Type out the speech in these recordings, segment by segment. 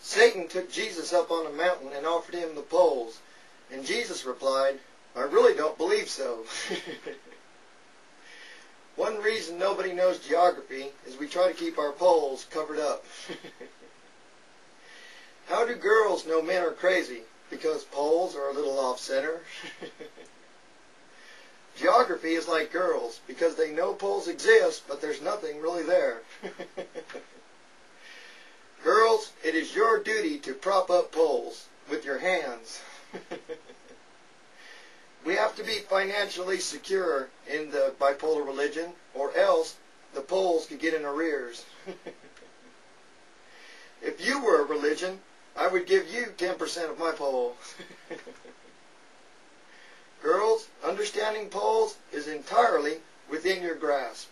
Satan took Jesus up on a mountain and offered him the poles, and Jesus replied, "I really don't believe so." One reason nobody knows geography is we try to keep our poles covered up. How do girls know men are crazy? Because poles are a little off-center. Geography is like girls, because they know poles exist, but there's nothing really there. Girls, it is your duty to prop up poles with your hands. We have to be financially secure in the bipolar religion, or else the poles could get in arrears. If you were a religion, I would give you 10% of my pole. Girls, understanding poles is entirely within your grasp.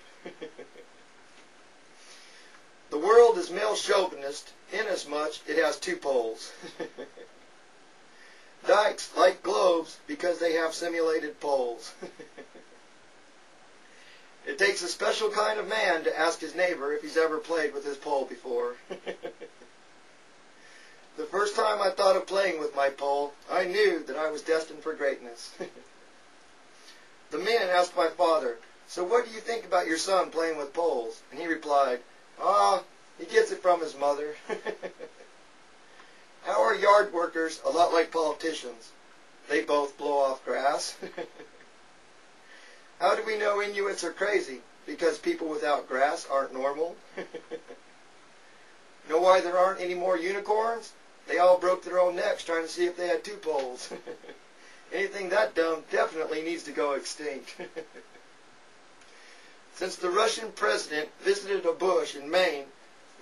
The world is male chauvinist inasmuch it has two poles. Dykes like globes because they have simulated poles. It takes a special kind of man to ask his neighbor if he's ever played with his pole before. The first time I thought of playing with my pole, I knew that I was destined for greatness. The men asked my father, "So what do you think about your son playing with poles?" And he replied, he gets it from his mother." How are yard workers a lot like politicians? They both blow off grass. How do we know Inuits are crazy? Because people without grass aren't normal. Know why there aren't any more unicorns? They all broke their own necks trying to see if they had two poles. Anything that dumb definitely needs to go extinct. Since the Russian president visited a bush in Maine,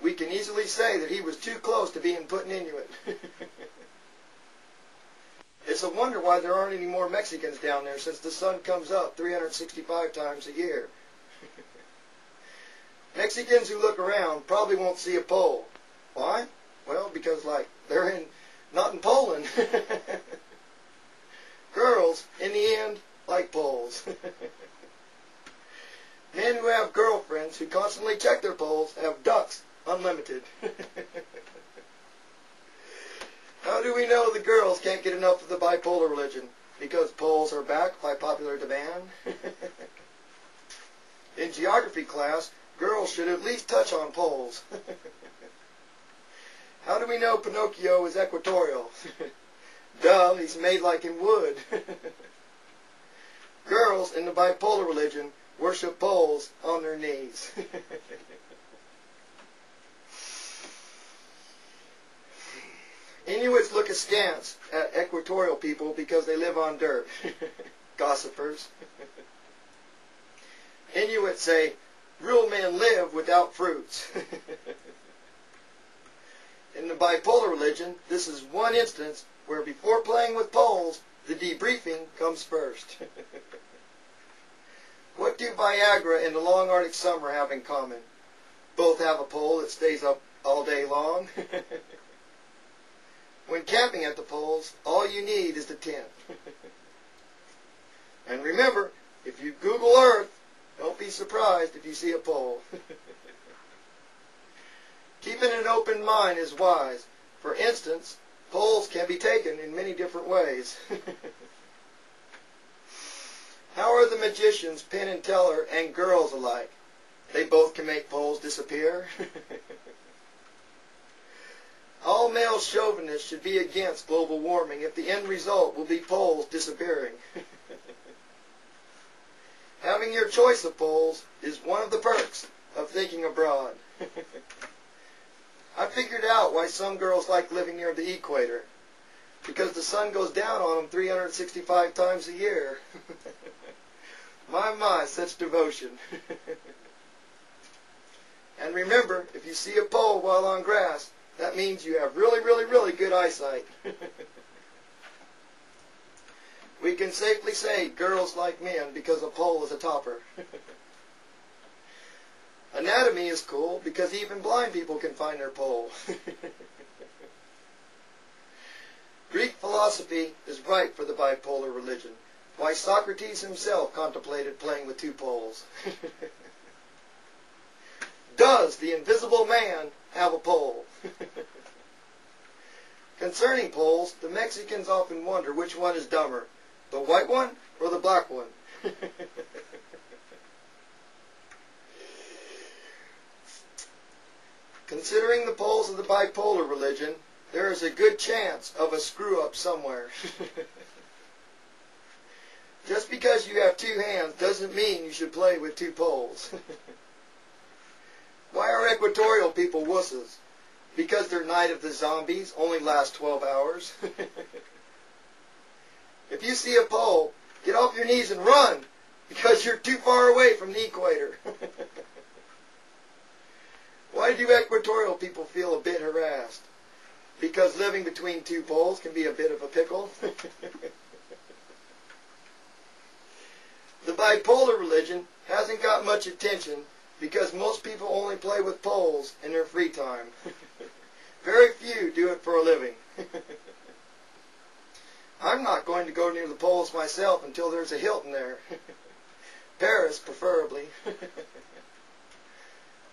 we can easily say that he was too close to being put in Inuit. It's a wonder why there aren't any more Mexicans down there, since the sun comes up 365 times a year. Mexicans who look around probably won't see a pole. Why? Well, because, they're not in Poland. Girls, in the end, like poles. Men who have girlfriends who constantly check their poles have ducks unlimited. How do we know the girls can't get enough of the bipolar religion? Because poles are back by popular demand? In geography class, girls should at least touch on poles. How do we know Pinocchio is equatorial? Duh, he's made like in wood. Girls in the bipolar religion worship poles on their knees. Inuits look askance at equatorial people because they live on dirt. Gossipers. Inuits say, real men live without fruits. In the bipolar religion, this is one instance where before playing with poles, the debriefing comes first. What do Viagra and the long Arctic summer have in common? Both have a pole that stays up all day long. When camping at the poles, all you need is the tent. And remember, if you Google Earth, don't be surprised if you see a pole. Keeping an open mind is wise. For instance, poles can be taken in many different ways. How are the magicians Penn and Teller and girls alike? They both can make poles disappear. All male chauvinists should be against global warming if the end result will be poles disappearing. Having your choice of poles is one of the perks of thinking abroad. I figured out why some girls like living near the equator. Because the sun goes down on them 365 times a year. My, such devotion. And remember, if you see a pole while on grass, that means you have really, really, really good eyesight. We can safely say girls like men because a pole is a topper. Anatomy is cool because even blind people can find their pole. Greek philosophy is right for the bipolar religion. Why Socrates himself contemplated playing with two poles. Does the invisible man have a pole? Concerning poles, the Mexicans often wonder which one is dumber, the white one or the black one. Considering the poles of the bipolar religion, there is a good chance of a screw-up somewhere. Just because you have two hands doesn't mean you should play with two poles. Why are equatorial people wusses? Because their night of the zombies only lasts 12 hours. If you see a pole, get off your knees and run, because you're too far away from the equator. Why do equatorial people feel a bit harassed? Because living between two poles can be a bit of a pickle. The bipolar religion hasn't got much attention because most people only play with poles in their free time. Very few do it for a living. I'm not going to go near the poles myself until there's a Hilton there. Paris, preferably.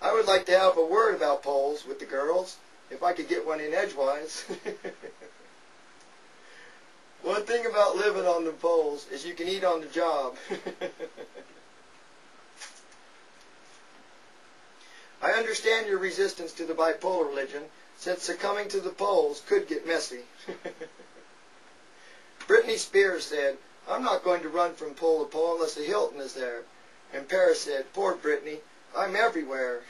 I would like to have a word about poles with the girls, if I could get one in edgewise. One thing about living on the poles is you can eat on the job. I understand your resistance to the bipolar religion, since succumbing to the poles could get messy. Britney Spears said, "I'm not going to run from pole to pole unless the Hilton is there." And Paris said, "Poor Britney, I'm everywhere."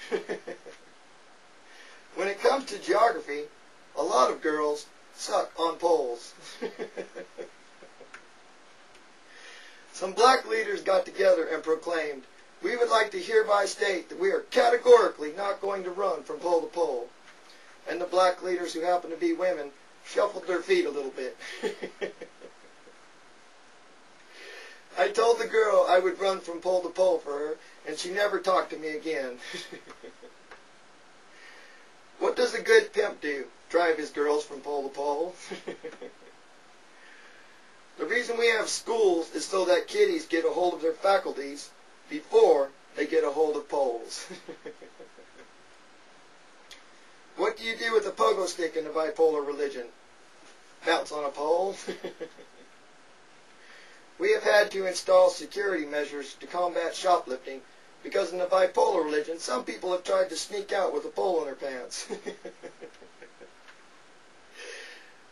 When it comes to geography, a lot of girls suck on poles. Some black leaders got together and proclaimed, "We would like to hereby state that we are categorically not going to run from pole to pole." And the black leaders, who happen to be women, shuffled their feet a little bit. I told the girl I would run from pole to pole for her, and she never talked to me again. What does a good pimp do? Drive his girls from pole to pole? The reason we have schools is so that kiddies get a hold of their faculties before they get a hold of poles. What do you do with a pogo stick in the bipolar religion? Bounce on a pole? We have had to install security measures to combat shoplifting because in the bipolar religion, some people have tried to sneak out with a pole in their pants.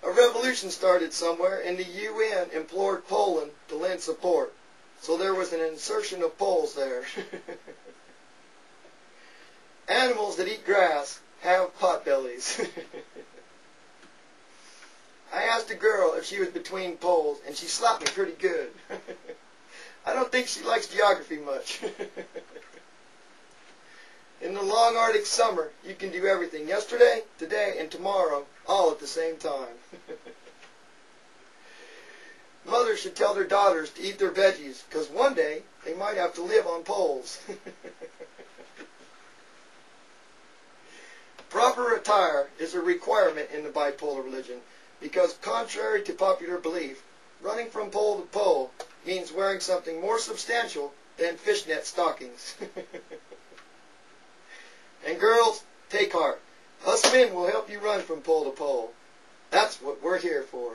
A revolution started somewhere, and the UN implored Poland to lend support. So there was an insertion of poles there. Animals that eat grass have potbellies. I asked a girl if she was between poles, and she slapped me pretty good. I don't think she likes geography much. In the long Arctic summer, you can do everything yesterday, today, and tomorrow, all at the same time. Mothers should tell their daughters to eat their veggies, because one day they might have to live on poles. Proper attire is a requirement in the bipolar religion, because contrary to popular belief, running from pole to pole means wearing something more substantial than fishnet stockings. And girls, take heart. Us men will help you run from pole to pole. That's what we're here for.